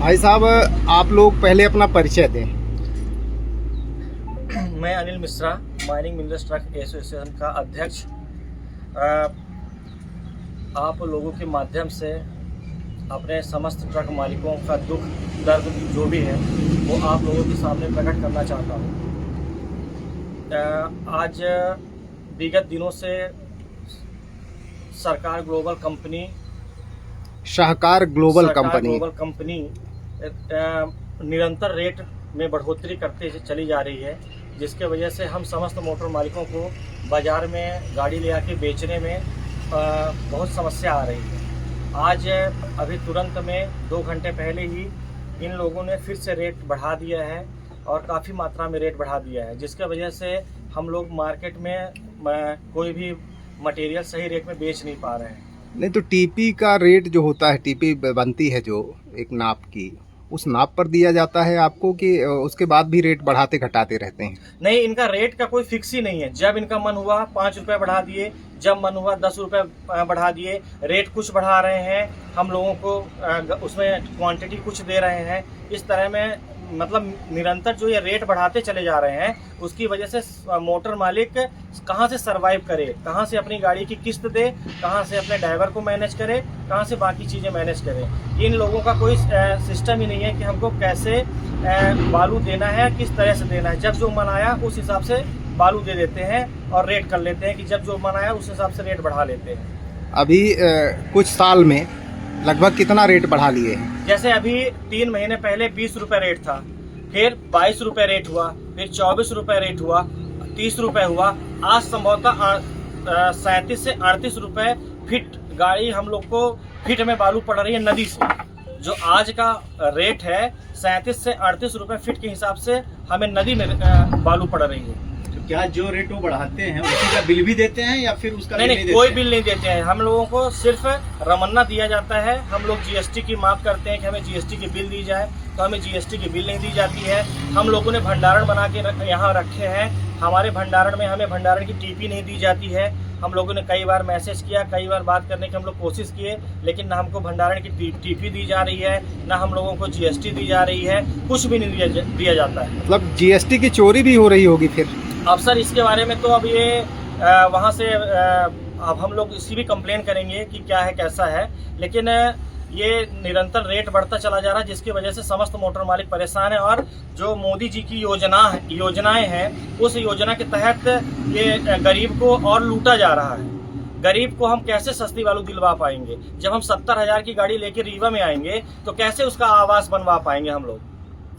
भाई साहब, आप लोग पहले अपना परिचय दें। मैं Anil Mishra, mining minerals truck association का अध्यक्ष। आप लोगों के माध्यम से अपने समस्त ट्रक मालिकों का दुख दर्द जो भी है वो आप लोगों के सामने प्रकट करना चाहता हूँ। आज विगत दिनों से शाहकार ग्लोबल कंपनी निरंतर रेट में बढ़ोतरी करते चली जा रही है, जिसके वजह से हम समस्त मोटर मालिकों को बाज़ार में गाड़ी ले आके बेचने में बहुत समस्या आ रही है। आज अभी तुरंत में 2 घंटे पहले ही इन लोगों ने फिर से रेट बढ़ा दिया है और काफ़ी मात्रा में रेट बढ़ा दिया है, जिसके वजह से हम लोग मार्केट में कोई भी मटेरियल सही रेट में बेच नहीं पा रहे हैं। नहीं तो टीपी का रेट जो होता है, टीपी बनती है जो एक नाप की, उस नाप पर दिया जाता है आपको कि उसके बाद भी रेट बढ़ाते घटाते रहते हैं? नहीं, इनका रेट का कोई फिक्स ही नहीं है। जब इनका मन हुआ 5 रुपये बढ़ा दिए, जब मन हुआ 10 रुपये बढ़ा दिए। रेट कुछ बढ़ा रहे हैं, हम लोगों को उसमें क्वांटिटी कुछ दे रहे हैं। इस तरह में मतलब निरंतर जो ये रेट बढ़ाते चले जा रहे हैं, उसकी वजह से मोटर मालिक कहाँ से सरवाइव करे, कहाँ से अपनी गाड़ी की किस्त दे, कहाँ से अपने ड्राइवर को मैनेज करे, कहाँ से बाकी चीज़ें मैनेज करे। इन लोगों का कोई सिस्टम ही नहीं है कि हमको कैसे बालू देना है, किस तरह से देना है। जब जो मन आया उस हिसाब से बालू दे देते हैं और रेट कर लेते हैं कि जब जो मन आया उस हिसाब से रेट बढ़ा लेते हैं। अभी कुछ साल में लगभग कितना रेट बढ़ा लिए हैं? जैसे अभी 3 महीने पहले 20 रुपये रेट था, फिर 22 रुपये रेट हुआ, फिर 24 रुपये रेट हुआ, 30 रुपये हुआ। आज संभवतः 37 से 38 रुपये फिट गाड़ी हम लोग को फिट में बालू पड़ रही है नदी से। जो आज का रेट है 37 से 38 रुपये फिट के हिसाब से हमें नदी में बालू पड़ रही है। तो क्या जो रेट वो बढ़ाते हैं उसी का बिल भी देते हैं या फिर उसका नहीं, कोई बिल नहीं देते हैं। हम लोगों को सिर्फ रमन्ना दिया जाता है। हम लोग जीएसटी की मांग करते हैं कि हमें जीएसटी की बिल दी जाए, तो हमें जीएसटी की बिल नहीं दी जाती है। हम लोगों ने भंडारण बना के यहाँ रखे हैं, हमारे भंडारण में हमें भंडारण की टीपी नहीं दी जाती है। हम लोगों ने कई बार मैसेज किया, कई बार बात करने की हम लोग कोशिश किए, लेकिन ना हमको भंडारण की टीपी दी जा रही है, ना हम लोगों को जीएसटी दी जा रही है, कुछ भी नहीं दिया जाता है। मतलब जीएसटी की चोरी भी हो रही होगी फिर? अब सर इसके बारे में तो अब ये वहाँ से अब हम लोग इसी भी कंप्लेन करेंगे कि क्या है कैसा है, लेकिन ये निरंतर रेट बढ़ता चला जा रहा है, जिसकी वजह से समस्त मोटर मालिक परेशान है। और जो मोदी जी की योजनाएं हैं, उस योजना के तहत ये गरीब को और लूटा जा रहा है। गरीब को हम कैसे सस्ती बालू दिलवा पाएंगे? जब हम 70,000 की गाड़ी लेके रीवा में आएंगे तो कैसे उसका आवास बनवा पाएंगे हम लोग?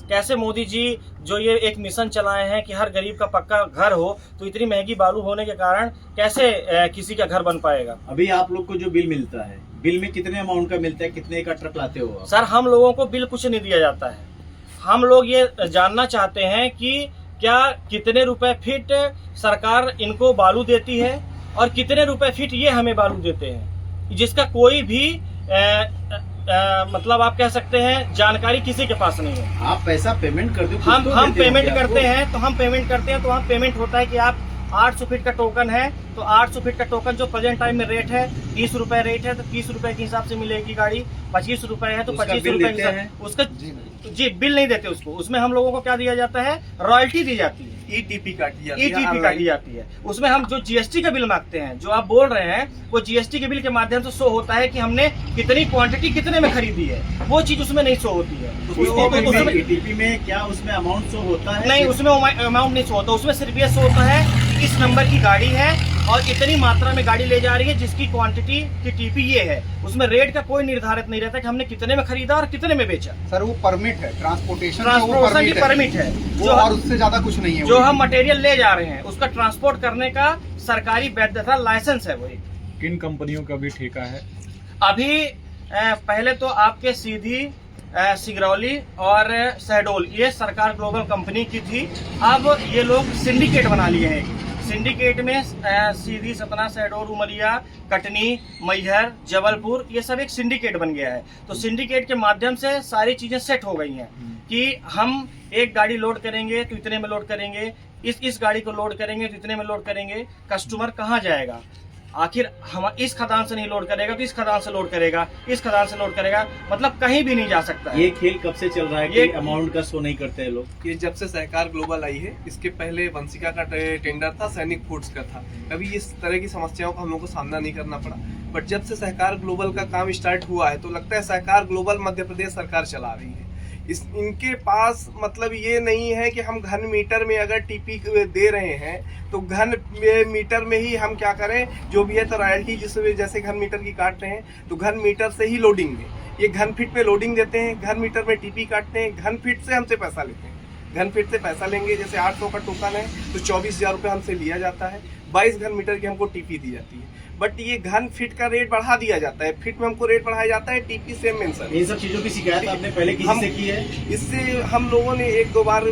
कैसे मोदी जी जो ये एक मिशन चलाए हैं कि हर गरीब का पक्का घर हो, तो इतनी महंगी बालू होने के कारण कैसे किसी का घर बन पाएगा? अभी आप लोग को जो बिल मिलता है, बिल में कितने अमाउंट का मिलता है, कितने का ट्रक लाते हो आप? सर हम लोगों को बिल कुछ नहीं दिया जाता है। हम लोग ये जानना चाहते हैं कि क्या कितने रुपए फिट सरकार इनको बालू देती है और कितने रुपए फिट ये हमें बालू देते हैं, जिसका कोई भी मतलब आप कह सकते हैं जानकारी किसी के पास नहीं है। आप पैसा पेमेंट करते हो? हम पेमेंट करते हैं, तो हम पेमेंट होता है कि आप 800 फीट का टोकन है, तो 800 फीट का टोकन जो प्रेजेंट टाइम में रेट है 30 रुपए रेट है, तो 30 रुपए के हिसाब से मिलेगी गाड़ी। 25 रुपए है तो 25 रुपए उसका जी बिल नहीं देते उसको। उसमें हम लोगों को क्या दिया जाता है? रॉयल्टी दी जाती है, ईटीपी काटी जाती है। उसमें हम जो जीएसटी का बिल मांगते हैं, जो आप बोल रहे हैं, वो जीएसटी के बिल के माध्यम से शो होता है कि हमने कितनी क्वांटिटी कितने में खरीदी है, वो चीज उसमें नहीं शो होती है। ईटीपी में क्या उसमें अमाउंट शो होता है? नहीं, उसमें अमाउंट नहीं शो होता। उसमें सिर्फ ये शो होता है इस नंबर की गाड़ी है और इतनी मात्रा में गाड़ी ले जा रही है, जिसकी क्वांटिटी की टीपी ये है। उसमें रेट का कोई निर्धारित नहीं रहता कि हमने कितने में खरीदा और कितने में बेचा। सर वो परमिट है, ट्रांसपोर्टेशन की परमिट है, जो और उससे ज्यादा कुछ नहीं है। जो हम मटेरियल ले जा रहे हैं उसका ट्रांसपोर्ट करने का सरकारी वैधता लाइसेंस है। वो किन कंपनियों का भी ठेका है? अभी पहले तो आपके सीधी सिगरौली और शहडोल ये सरकार ग्लोबल कंपनी की थी। अब ये लोग सिंडिकेट बना लिए हैं। सिंडिकेट में सीधी, सतना, शहडोल, उमरिया, कटनी, मैहर, जबलपुर, ये सब एक सिंडिकेट बन गया है। तो सिंडिकेट के माध्यम से सारी चीजें सेट हो गई हैं कि हम एक गाड़ी लोड करेंगे तो इतने में लोड करेंगे, इस गाड़ी को लोड करेंगे तो इतने में लोड करेंगे। कस्टमर कहाँ जाएगा? आखिर हम इस खदान से नहीं लोड करेगा तो इस खदान से लोड करेगा, इस खदान से लोड करेगा, मतलब कहीं भी नहीं जा सकता है। ये खेल कब से चल रहा है ये कि अमाउंट का शो नहीं करते हैं लोग? ये जब से सहकार ग्लोबल आई है, इसके पहले वंशिका का टेंडर था, सैनिक फूड्स का था। कभी इस तरह की समस्याओं का हम लोग को सामना नहीं करना पड़ा। बट जब से सहकार ग्लोबल का काम स्टार्ट हुआ है तो लगता है सहकार ग्लोबल मध्य प्रदेश सरकार चला रही है। इनके पास मतलब ये नहीं है कि हम घन मीटर में अगर टीपी दे रहे हैं तो घन मीटर में ही हम क्या करें, जो भी है तो रॉयल्टी जिसमें जैसे घन मीटर की काट रहे हैं तो घन मीटर से ही लोडिंग में, ये घन फीट पे लोडिंग देते हैं, घन मीटर में टीपी काटते हैं, घन फीट से हमसे पैसा लेते हैं। घन फीट से पैसा लेंगे, जैसे 800 का टोकन है तो 24,000 रुपये हमसे लिया जाता है, 22 घन मीटर की हमको टीपी दी जाती है। बट ये घन फीट का रेट बढ़ा दिया जाता है, फीट में हमको रेट बढ़ाया जाता है, टीपी सेम मेंशन। इन सब चीजों की शिकायत आपने पहले किसी से की है? इससे हम लोगों ने 1-2 बार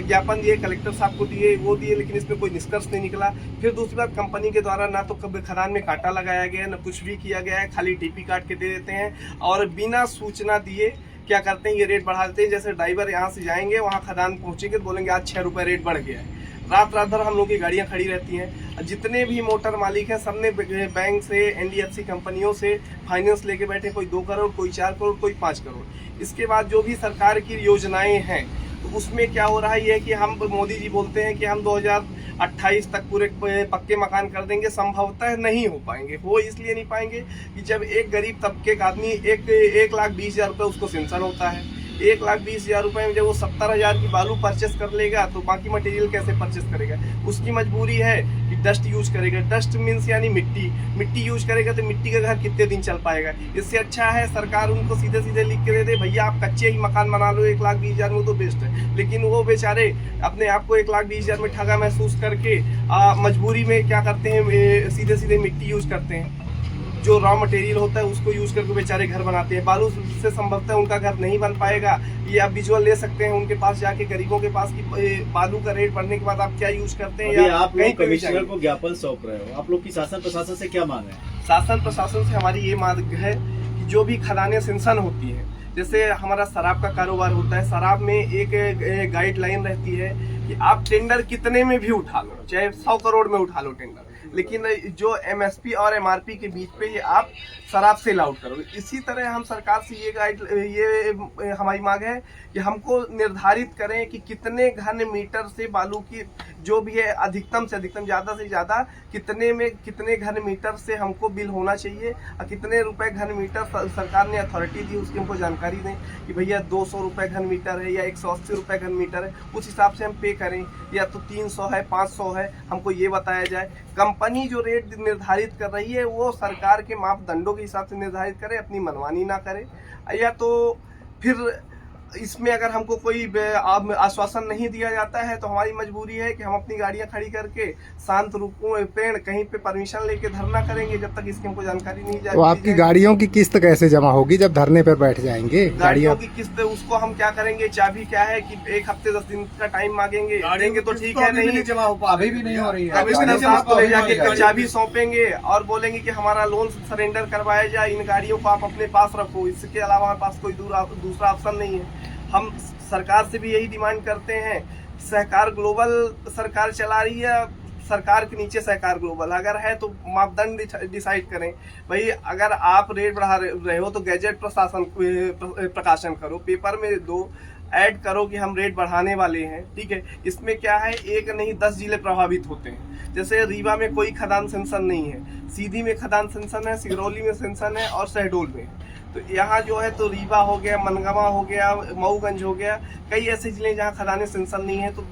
ज्ञापन दिए, कलेक्टर साहब को दिए, वो दिए, लेकिन इसमें कोई निष्कर्ष नहीं निकला। फिर दूसरी बात, कंपनी के द्वारा ना तो कभी खदान में कांटा लगाया गया है, ना कुछ भी किया गया है, खाली टीपी काट के दे देते हैं और बिना सूचना दिए क्या करते हैं, ये रेट बढ़ा देते हैं। जैसे ड्राइवर यहाँ से जाएंगे, वहाँ खदान पहुंचेंगे तो बोलेंगे आज 6 रुपये रेट बढ़ गया है। रात भर हम लोग की गाड़ियां खड़ी रहती हैं। जितने भी मोटर मालिक हैं सबने बैंक से, NDFC कंपनियों से फाइनेंस लेके बैठे, कोई 2 करोड़, कोई 4 करोड़, कोई 5 करोड़। इसके बाद जो भी सरकार की योजनाएं हैं तो उसमें क्या हो रहा है, ये है कि हम मोदी जी बोलते हैं कि हम 2028 तक पूरे पक्के मकान कर देंगे, संभवतः नहीं हो पाएंगे। हो इसलिए नहीं पाएंगे कि जब एक गरीब तबके का आदमी 1,20,000 रुपये उसको सेंशन होता है, 1,20,000 रुपए में जब वो 70,000 की बालू परचेस कर लेगा तो बाकी मटेरियल कैसे परचेस करेगा? उसकी मजबूरी है कि डस्ट यूज करेगा। डस्ट मीन्स यानी मिट्टी यूज करेगा तो मिट्टी का घर कितने दिन चल पाएगा? इससे अच्छा है सरकार उनको सीधे सीधे लिख के दे दे, भैया आप कच्चे ही मकान बना लो 1,20,000 में, तो बेस्ट है। लेकिन वो बेचारे अपने आप को 1,20,000 में ठगा महसूस करके मजबूरी में क्या करते हैं, सीधे सीधे मिट्टी यूज करते हैं। जो रॉ मटेरियल होता है उसको यूज करके बेचारे घर बनाते हैं। बालू से संभवतः उनका घर नहीं बन पाएगा। ये आप विजुअल ले सकते हैं उनके पास जाके, गरीबों के पास की बालू का रेट बढ़ने के बाद आप क्या यूज करते हैं। या आप लोग कमिश्नर को ज्ञापन सौंप रहे हो, आप लोग की शासन प्रशासन से क्या मांग है? शासन प्रशासन से हमारी ये मांग है कि जो भी खदानें सेंशन होती है, जैसे हमारा शराब का कारोबार होता है, शराब में एक गाइडलाइन रहती है कि आप टेंडर कितने में भी उठा लो, चाहे 100 करोड़ में उठा लो टेंडर, लेकिन जो MSP और MRP के बीच पे ये आप शराब से अलाउड करो। इसी तरह हम सरकार से ये हमारी मांग है कि हमको निर्धारित करें कि कितने घन मीटर से बालू की जो भी है अधिकतम से अधिकतम, ज़्यादा से ज़्यादा कितने घन मीटर से हमको बिल होना चाहिए और कितने रुपए घन मीटर सरकार ने अथॉरिटी दी उसकी हमको जानकारी दें कि भैया 200 रुपये घन मीटर है या 180 रुपये घन मीटर है, उस हिसाब से हम पे करें, या तो 300 है 500 है, हमको ये बताया जाए। कंपनी जो रेट निर्धारित कर रही है वो सरकार के मापदंडों के हिसाब से निर्धारित करे, अपनी मनमानी ना करे। या तो फिर इसमें अगर हमको कोई आश्वासन नहीं दिया जाता है तो हमारी मजबूरी है कि हम अपनी गाड़ियां खड़ी करके शांत रूपों में पेड़ कहीं पे परमिशन लेके धरना करेंगे जब तक इसकी हमको जानकारी नहीं जाए। तो आपकी गाड़ियों की किस्त कैसे जमा होगी जब धरने पर बैठ जाएंगे? गाड़ियों की किस्त उसको हम क्या करेंगे, चाबी क्या है कि 1 हफ्ते 10 दिन का टाइम मांगेंगे, देंगे तो ठीक है, नहीं जमा हो पा अभी भी नहीं हो रही है। कमिश्नर साहब को ले जाके चाबी सौंपेंगे और बोलेंगे कि हमारा लोन सरेंडर करवाया जाए, इन गाड़ियों को आप अपने पास रखो, इसके अलावा हमारे पास कोई दूसरा ऑप्शन नहीं है। हम सरकार से भी यही डिमांड करते हैं, सहकार ग्लोबल सरकार चला रही है, सरकार के नीचे सहकार ग्लोबल अगर है तो मापदंड डिसाइड करें। भाई अगर आप रेट बढ़ा रहे हो तो गैजेट प्रकाशन करो, पेपर में दो, ऐड करो कि हम रेट बढ़ाने वाले हैं, ठीक है। इसमें क्या है, 1 नहीं 10 जिले प्रभावित होते हैं। जैसे रीवा में कोई खदान सेंशन नहीं है, सीधी में खदान सेंशन है, सिगरौली में सेंशन है और शहडोल में। तो यहाँ जो है तो रीवा हो गया, मनगवा हो गया, मऊगंज हो गया, कई ऐसे जिले जहाँ खदानें सेंशन नहीं है। तो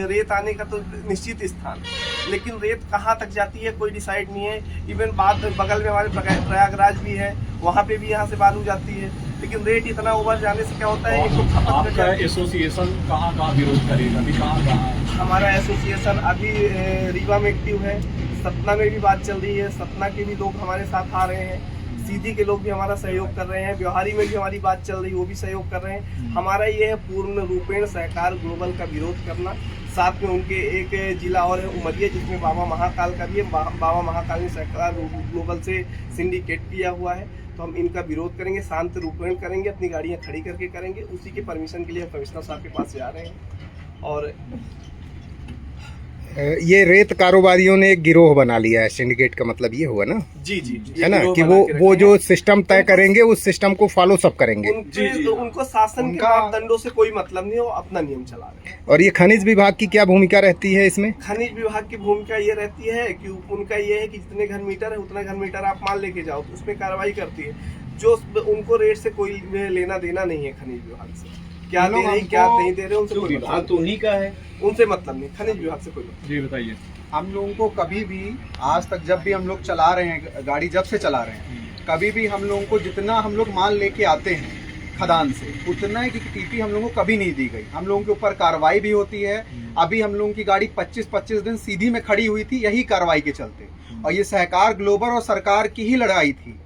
रेत आने का तो निश्चित स्थान है, लेकिन रेत कहाँ तक जाती है कोई डिसाइड नहीं है। इवन बगल में हमारे प्रयागराज भी है, वहाँ पे भी यहाँ से बालू जाती है, लेकिन रेट इतना ओवर जाने से क्या होता है, आपका एसोसिएशन कहाँ विरोध करेगा? अभी कहाँ? हमारा एसोसिएशन अभी रीवा में एक्टिव है, सतना में भी बात चल रही है, सतना के भी लोग हमारे साथ आ रहे हैं, सीधी के लोग भी हमारा सहयोग कर रहे हैं, व्यवहारी में भी हमारी बात चल रही है, वो भी सहयोग कर रहे हैं। हमारा ये है पूर्ण रूपेण सहकार ग्लोबल का विरोध करना। साथ में उनके एक जिला और है उमरिया, जिसमें बाबा महाकाल का भी है। बाबा महाकाल ने सहकार ग्लोबल से सिंडिकेट किया हुआ है, तो हम इनका विरोध करेंगे, शांत रूपेण करेंगे, अपनी गाड़ियां खड़ी करके करेंगे। उसी के परमिशन के लिए हम कमिश्नर साहब के पास जा रहे हैं और ये रेत कारोबारियों ने एक गिरोह बना लिया है, सिंडिकेट का मतलब ये हुआ ना, जी जी है ना, कि वो जो सिस्टम तय करेंगे उस सिस्टम को फॉलो सब करेंगे। उनको शासन के मापदंडों से कोई मतलब नहीं, वो अपना नियम चला रहे हैं। और ये खनिज विभाग की क्या भूमिका रहती है इसमें? खनिज विभाग की भूमिका ये रहती है कि उनका ये है कि जितने घन मीटर है उतना घन मीटर आप माल लेके जाओ, तो उसमें कार्रवाई करती है। जो उनको रेट से कोई लेना देना नहीं है खनिज विभाग से, क्या दे रहे क्या नहीं दे रहे उनसे कोई विभाग तो उन्हीं का है, उनसे मतलब नहीं, खनिज विभाग से कोई मतलब। जी बताइए। हम लोगों को कभी भी आज तक जब भी हम लोग चला रहे हैं गाड़ी, जब से चला रहे हैं, कभी भी हम लोगों को जितना हम लोग माल लेके आते हैं खदान से उतना की टीपी हम लोगों को कभी नहीं दी गई। हम लोगों के ऊपर कार्रवाई भी होती है। अभी हम लोगों की गाड़ी 25-25 दिन सीधी में खड़ी हुई थी यही कार्रवाई के चलते, और ये सहकार ग्लोबल और सरकार की ही लड़ाई थी।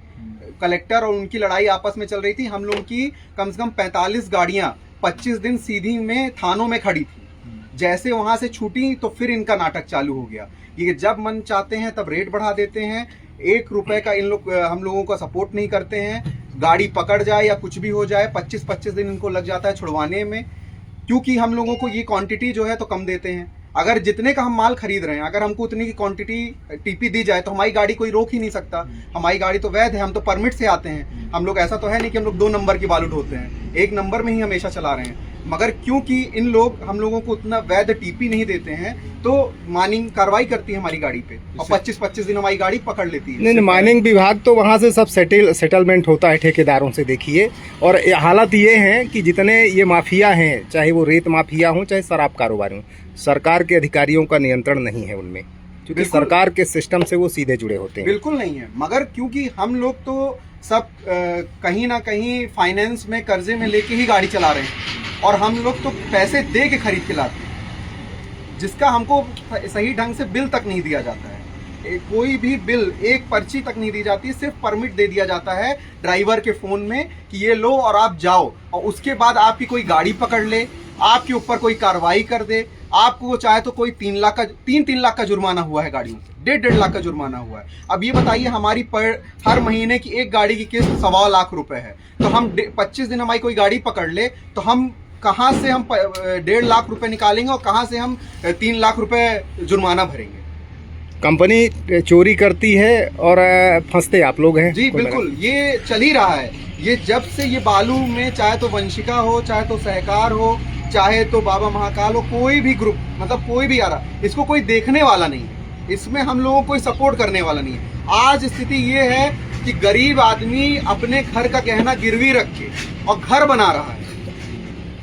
कलेक्टर और उनकी लड़ाई आपस में चल रही थी। हम लोगों की कम से कम 45 गाड़ियां 25 दिन सीधी में थानों में खड़ी थी। जैसे वहां से छूटी तो फिर इनका नाटक चालू हो गया। ये जब मन चाहते हैं तब रेट बढ़ा देते हैं। 1 रुपए का इन लोग हम लोगों का सपोर्ट नहीं करते हैं। गाड़ी पकड़ जाए या कुछ भी हो जाए 25-25 दिन इनको लग जाता है छुड़वाने में, क्योंकि हम लोगों को ये क्वांटिटी जो है तो कम देते हैं। अगर जितने का हम माल खरीद रहे हैं, अगर हमको उतनी की क्वांटिटी टीपी दी जाए तो हमारी गाड़ी कोई रोक ही नहीं सकता। हमारी गाड़ी तो वैध है, हम तो परमिट से आते हैं। हम लोग ऐसा तो है नहीं कि हम लोग 2 नंबर की बालू ढोते हैं, 1 नंबर में ही हमेशा चला रहे हैं। मगर क्योंकि इन लोग हम लोगों को उतना वैध टीपी नहीं देते हैं तो माइनिंग कार्रवाई करती है हमारी गाड़ी पे, और 25-25 दिन हमारी गाड़ी पकड़ लेती है। नहीं, माइनिंग विभाग तो वहाँ से सब सेटलमेंट होता है ठेकेदारों से, देखिए। और हालत ये है कि जितने ये माफिया हैं, चाहे वो रेत माफिया हों चाहे शराब कारोबार हों, सरकार के अधिकारियों का नियंत्रण नहीं है उनमें, क्योंकि सरकार के सिस्टम से वो सीधे जुड़े होते हैं। बिल्कुल नहीं है। मगर क्योंकि हम लोग तो सब कहीं ना कहीं फाइनेंस में कर्जे में लेके ही गाड़ी चला रहे हैं, और हम लोग तो पैसे दे के खरीद के लाते हैं, जिसका हमको सही ढंग से बिल तक नहीं दिया जाता है। कोई भी बिल, एक पर्ची तक नहीं दी जाती, सिर्फ परमिट दे दिया जाता है ड्राइवर के फोन में कि ये लो और आप जाओ, और उसके बाद आपकी कोई गाड़ी पकड़ ले, आपके ऊपर कोई कार्रवाई कर दे। आपको चाहे तो कोई 3 लाख का जुर्माना हुआ है गाड़ियों पे, 1.5 लाख का जुर्माना हुआ है। अब ये बताइए, हमारी हर महीने की एक गाड़ी की किस्त 1.25 लाख रुपए है, तो हम 25 दिन हमारी कोई गाड़ी पकड़ ले तो हम कहाँ से हम 1.5 लाख रुपए निकालेंगे और कहाँ से हम 3 लाख रुपए जुर्माना भरेंगे। कंपनी चोरी करती है और फंसते आप लोग हैं। जी बिल्कुल, ये चल ही रहा है। ये जब से ये बालू में, चाहे तो वंशिका हो, चाहे तो सहकार हो, चाहे तो बाबा महाकाल हो, कोई भी ग्रुप, मतलब कोई भी आ रहा, इसको कोई देखने वाला नहीं है, इसमें हम लोगों को कोई सपोर्ट करने वाला नहीं है। आज स्थिति ये है कि गरीब आदमी अपने घर का गहना गिरवी रख के और घर बना रहा है,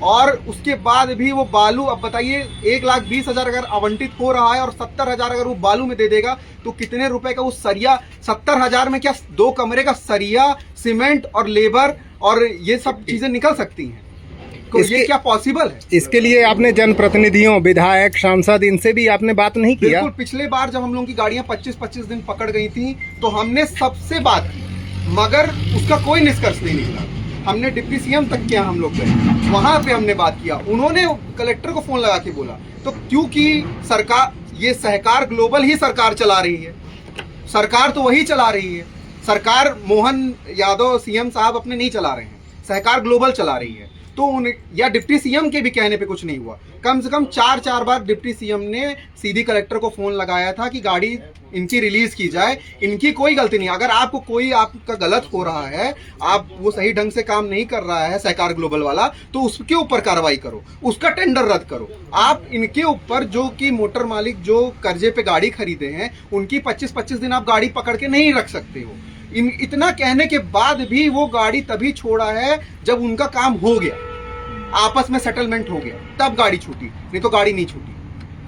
और उसके बाद भी वो बालू, अब बताइए 1,20,000 अगर आवंटित हो रहा है और 70,000 अगर वो बालू में दे देगा तो कितने रुपए का वो सरिया, 70,000 में क्या 2 कमरे का सरिया, सीमेंट और लेबर और ये सब चीजें निकल सकती हैं। तो ये क्या पॉसिबल है? इसके लिए आपने जनप्रतिनिधियों, विधायक, सांसद, इनसे भी आपने बात नहीं किया? बिल्कुल, पिछले बार जब हम लोगों की गाड़ियां 25-25 दिन पकड़ गई थी तो हमने सबसे बात की, मगर उसका कोई निष्कर्ष नहीं निकला। हमने डिप्टी सीएम तक किया, हम लोग गए वहां पे हमने बात किया, उन्होंने कलेक्टर को फोन लगा के बोला। तो क्योंकि सरकार, ये सहकार ग्लोबल ही सरकार चला रही है, सरकार तो वही चला रही है। सरकार मोहन यादव सीएम साहब अपने नहीं चला रहे हैं, सहकार ग्लोबल चला रही है। तो या डिप्टी सीएम के भी कहने पे कुछ नहीं हुआ। कम से कम 4 बार डिप्टी सीएम ने सीधी कलेक्टर को फोन लगाया था कि गाड़ी इनकी रिलीज की जाए। इनकी कोई गलती नहीं। अगर आपको कोई आपका गलत हो रहा है, आप वो सही ढंग से काम नहीं कर रहा है सहकार ग्लोबल वाला, तो उसके ऊपर कार्रवाई करो, उसका टेंडर रद्द करो। आप इनके ऊपर, जो कि मोटर मालिक जो कर्जे पे गाड़ी खरीदे हैं, उनकी 25-25 दिन आप गाड़ी पकड़ के नहीं रख सकते हो। इतना कहने के बाद भी वो गाड़ी तभी छोड़ा है जब उनका काम हो गया, आपस में सेटलमेंट हो गया, तब गाड़ी छूटी, नहीं तो गाड़ी नहीं छूटी।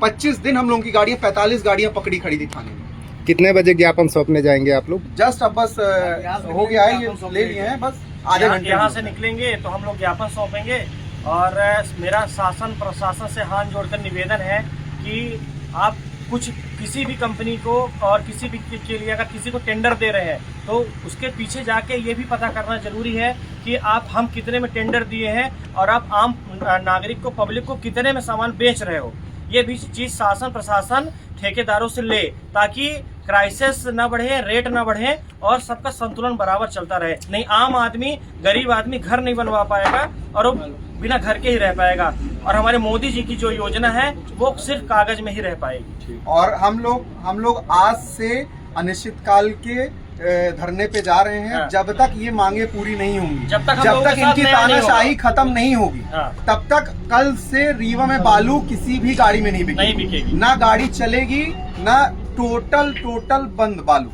25 दिन हम लोगों की गाड़ियां, 45 गाड़ियां पकड़ी खड़ी थी थाने में। कितने बजे ज्ञापन सौंपने जाएंगे आप लोग? जस्ट अब बस हो गया है, ये ले लिए हैं, बस आधे घंटे यहाँ से निकलेंगे तो हम लोग ज्ञापन सौंपेंगे। और मेरा शासन प्रशासन से हाथ जोड़कर निवेदन है कि आप कुछ किसी भी कंपनी को और किसी भी के लिए अगर किसी को टेंडर दे रहे हैं तो उसके पीछे जाके ये भी पता करना जरूरी है कि हम कितने में टेंडर दिए हैं और आप आम नागरिक को, पब्लिक को कितने में सामान बेच रहे हो। ये भी चीज शासन प्रशासन ठेकेदारों से ले, ताकि क्राइसिस न बढ़े, रेट न बढ़े और सबका संतुलन बराबर चलता रहे। नहीं आम आदमी, गरीब आदमी घर नहीं बनवा पाएगा और वो बिना घर के ही रह पाएगा, और हमारे मोदी जी की जो योजना है वो सिर्फ कागज में ही रह पाएगी। और हम लोग आज से अनिश्चितकाल के धरने पे जा रहे हैं। हाँ। जब तक ये मांगे पूरी नहीं होंगी, जब तक हम लोगों के साथ इनकी न्याय नहीं तानाशाही होगा। खत्म नहीं होगी, हाँ। तब तक कल से रीवा में बालू किसी भी गाड़ी में नहीं बिकेगी, नहीं बिकेगी। ना गाड़ी चलेगी, ना टोटल बंद बालू।